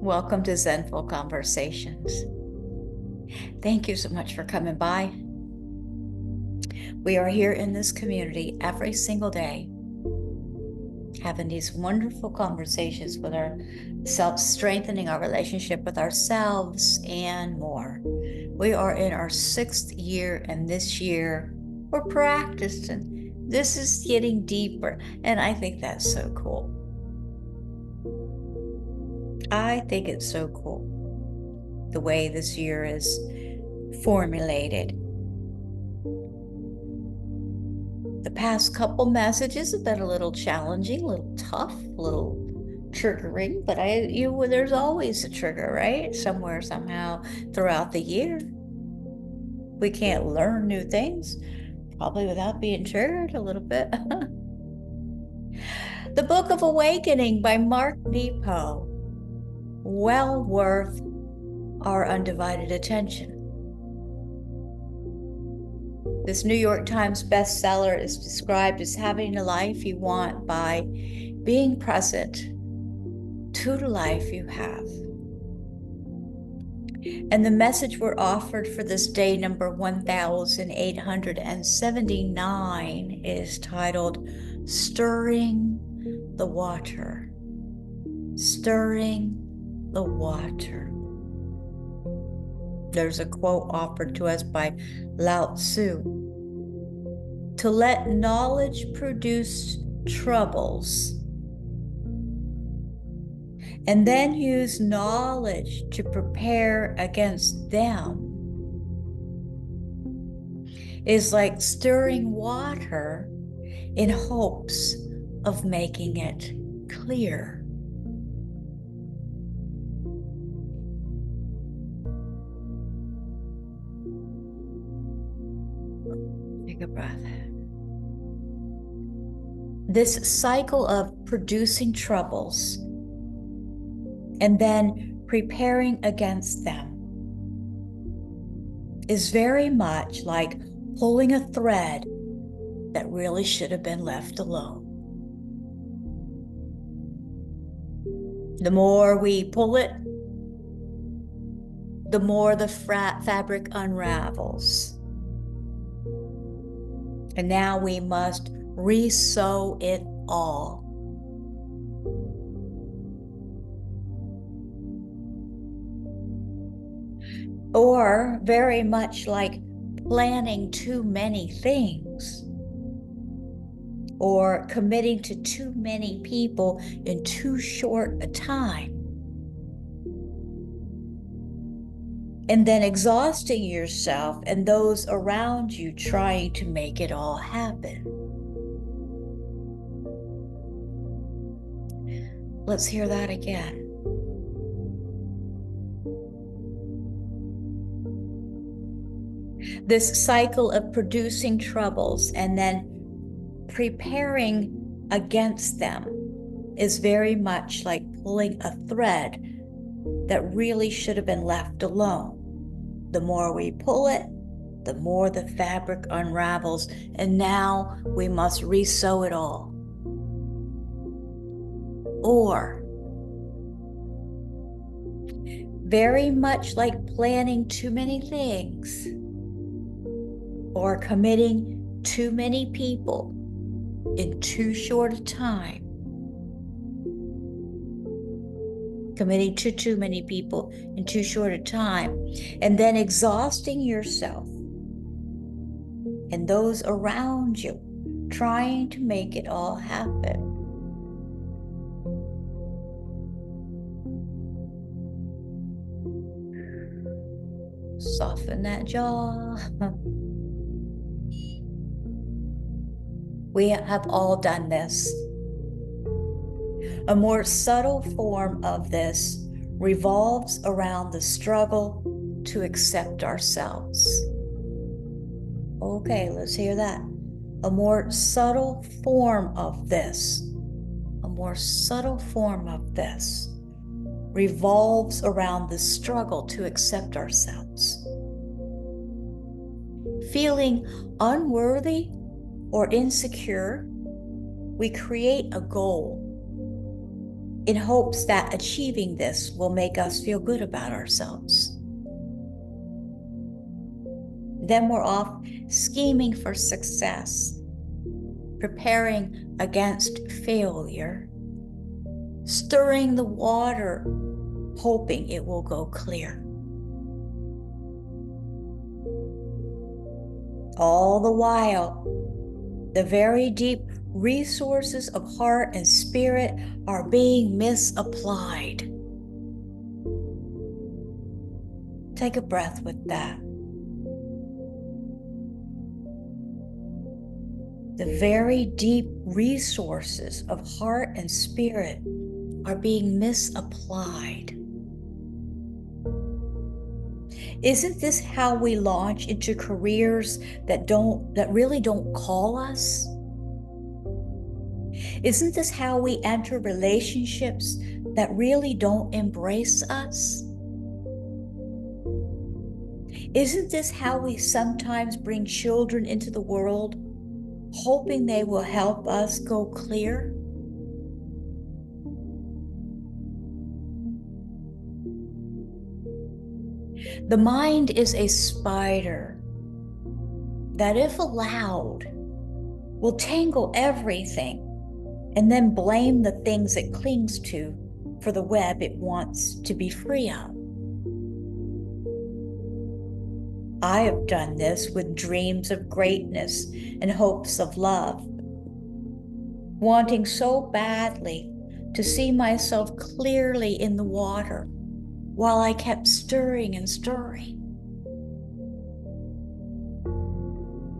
Welcome to Zenful Conversations. Thank you so much for coming by. We are here in this community every single day, having these wonderful conversations with ourselves, strengthening our relationship with ourselves and more. We are in our 6th year, and this year we're practicing. This is getting deeper, and I think that's so cool. I think it's so cool the way this year is formulated. The past couple messages have been a little challenging, a little tough, a little triggering, but there's always a trigger, right? Somewhere, somehow throughout the year. We can't learn new things, probably without being triggered a little bit. The Book of Awakening by Mark Nepo. Well worth our undivided attention. This New York Times bestseller is described as having the life you want by being present to the life you have. And the message we're offered for this day number 1879 is titled Stirring the Water. Stirring the Water. There's a quote offered to us by Lao Tzu. To let knowledge produce troubles, and then use knowledge to prepare against them, is like stirring water in hopes of making it clear. Take a breath. This cycle of producing troubles and then preparing against them is very much like pulling a thread that really should have been left alone. The more we pull it, the more the fabric unravels. And now we must re-sew it all. Or very much like planning too many things, or committing to too many people in too short a time, and then exhausting yourself and those around you trying to make it all happen. Let's hear that again. This cycle of producing troubles and then preparing against them is very much like pulling a thread that really should have been left alone. The more we pull it, the more the fabric unravels, and now we must re-sew it all. Or very much like planning too many things, or committing too many people in too short a time. Committing to too many people in too short a time, and then exhausting yourself and those around you trying to make it all happen. Soften that jaw. We have all done this. A more subtle form of this revolves around the struggle to accept ourselves. Okay, let's hear that. A more subtle form of this, revolves around the struggle to accept ourselves. Feeling unworthy or insecure, we create a goal in hopes that achieving this will make us feel good about ourselves. Then we're off scheming for success, preparing against failure, stirring the water, hoping it will go clear. All the while, the very deep resources of heart and spirit are being misapplied. Take a breath with that. The very deep resources of heart and spirit are being misapplied. Isn't this how we launch into careers that really don't call us? Isn't this how we enter relationships that really don't embrace us? Isn't this how we sometimes bring children into the world, hoping they will help us go clear? The mind is a spider that, if allowed, will tangle everything and then blame the things it clings to for the web it wants to be free of. I have done this with dreams of greatness and hopes of love, wanting so badly to see myself clearly in the water while I kept stirring and stirring.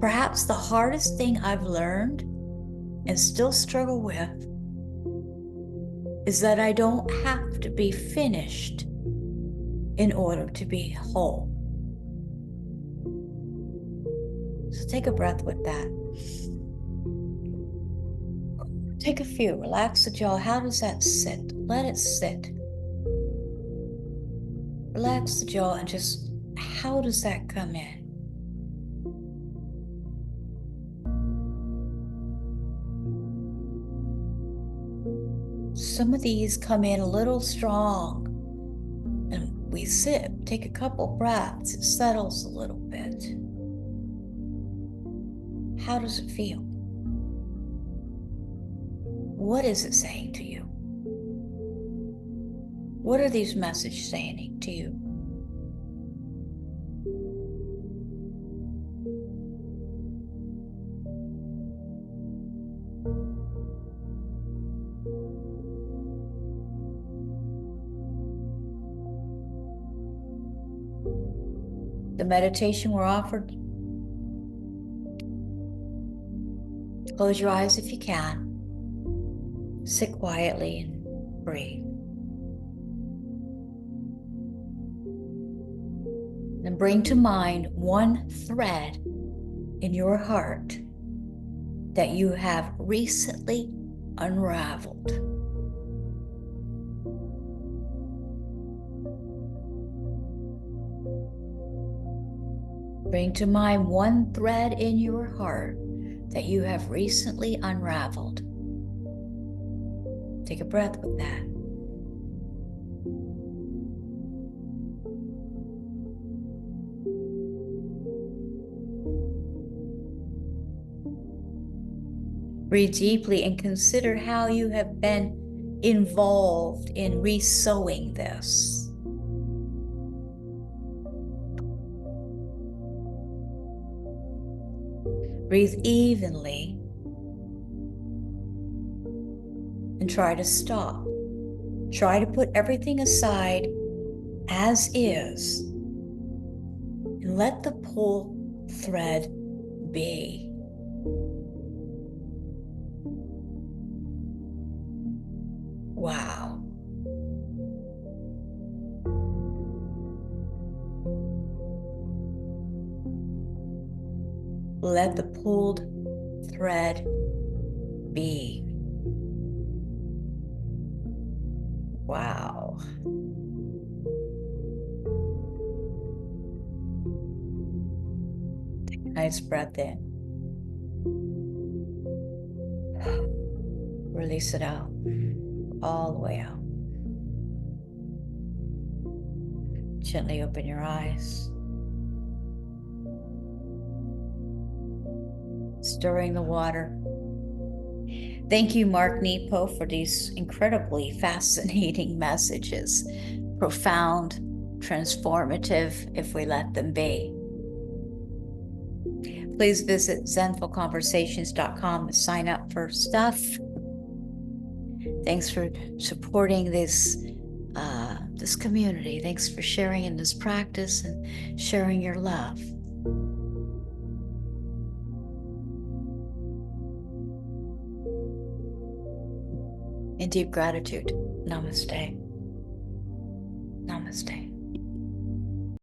Perhaps the hardest thing I've learned and still struggle with is that I don't have to be finished in order to be whole. So take a breath with that. Take a few, relax the jaw. How does that sit? Let it sit. Relax the jaw and just, how does that come in? Some of these come in a little strong, and we sit, take a couple breaths, it settles a little bit. How does it feel? What is it saying to you? What are these messages saying to you? The meditation we're offered. Close your eyes if you can. Sit quietly and breathe. And bring to mind one thread in your heart that you have recently unraveled. Bring to mind one thread in your heart that you have recently unraveled. Take a breath with that. Breathe deeply and consider how you have been involved in re-sewing this. Breathe evenly and try to stop. Try to put everything aside as is and let the pull thread be. Wow. Let the pulled thread be. Wow. Take a nice breath in. Release it out, all the way out. Gently open your eyes. Stirring the water. Thank you, Mark Nepo, for these incredibly fascinating messages. Profound, transformative, if we let them be. Please visit zenfulconversations.com to sign up for stuff. Thanks for supporting this community. Thanks for sharing in this practice and sharing your love. In deep gratitude, namaste. Namaste.